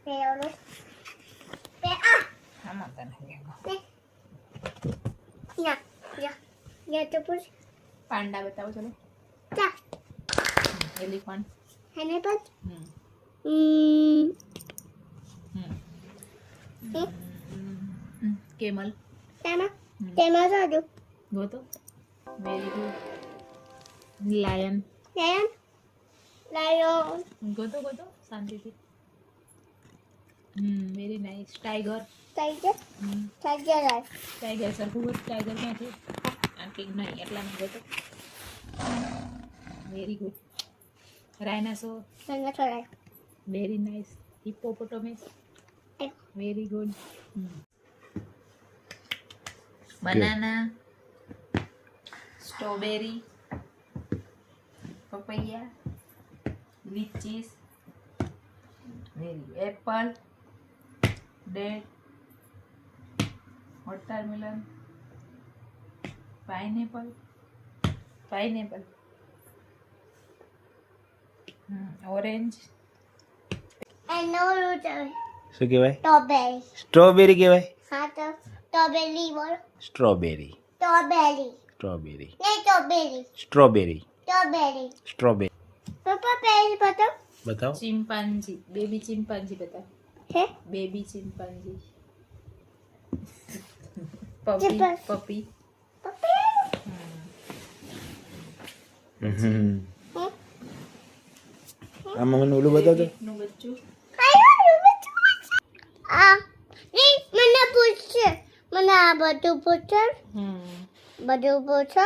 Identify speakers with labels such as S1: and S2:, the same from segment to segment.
S1: પેલો પે
S2: આમાં તને
S1: યા યા યા તો પૂછ
S2: પાંડા બતાવો ચલો
S1: તા
S2: એલિફન્ટ
S1: હેને પર
S2: કેમલ
S1: તેમાં સાજુ
S2: ગોતો વેરી ગુડ લાયન
S1: લાયન
S2: ગોતો શાંતિથી વેરી નાઇસ ટાઈગર ટાઈગર સરખું ગોત ટાઈગર ક્યાં છે આટલી નહીં એટલામાં ગોતો very good rhinoceros very nice hippopotamus very good banana strawberry papaya lychees very apple date watermelon pineapple orange
S3: શું કહેવાય સ્ટ્રોબેરી કહેવાય
S1: હા તો સ્ટ્રોબેરી બોલો
S3: સ્ટ્રોબેરી
S1: સ્ટ્રોબેરી
S3: સ્ટ્રોબેરી
S1: નહીં સ્ટ્રોબેરી
S3: સ્ટ્રોબેરી
S1: સ્ટ્રોબેરી
S3: સ્ટ્રોબેરી
S1: પપ્પા પહેલી બતાવ
S3: બતાવો
S2: ચિંપાંજી બેબી ચિંપાંજી બતા
S1: હે
S2: બેબી ચિંપાંજી
S1: ચિંપાંજી.
S2: પપી
S3: આમાં મને ઓલું બતાવજો
S2: નું બચ્ચું
S1: મને પૂછશે મને આ બધું પૂછે બધું પૂછો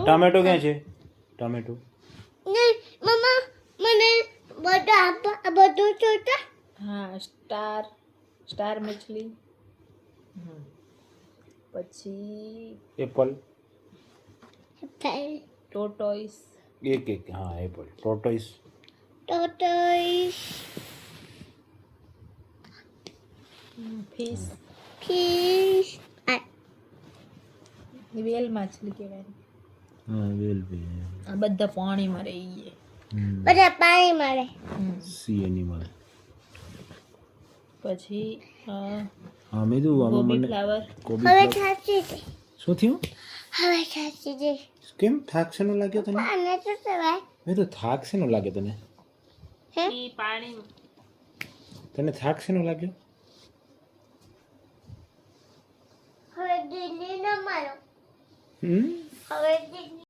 S3: ટમેટો ક્યાં છે ટમેટો
S1: નહીં મમ્મા મને બધું જોતા
S2: હા સ્ટાર મછલી પછી
S3: એપલ
S2: ટોટોઈસ
S3: એક હા એપલ ટોર્ટોઇસ
S1: ટોટોઈસ
S2: ફિશ
S1: ફિશ
S2: વેલ માછલી કહેવાય
S3: હા વેલ
S2: આ બધા પાણીમાં રહીએ
S1: બધા પાણી મળે
S3: સી એનિમલ
S2: પછી
S3: હા મેં તો આમાં
S2: ગોબી
S3: મને
S2: ફ્લાવર
S3: કોબી
S1: હવે
S3: ફ્લાવર
S1: સાચી છે
S3: શું થયું
S1: હવે સાચી છે
S3: કેમ થાક શેનો લાગ્યો તને
S1: આને તો સવાય
S3: મેં તો થાક શેનો લાગ્યો તને
S1: હે
S2: ઈ પાણી
S3: તને થાક શેનો લાગ્યો
S1: હવે દિલ્હી ન મારો
S3: હમ
S1: હવે દિલ્હી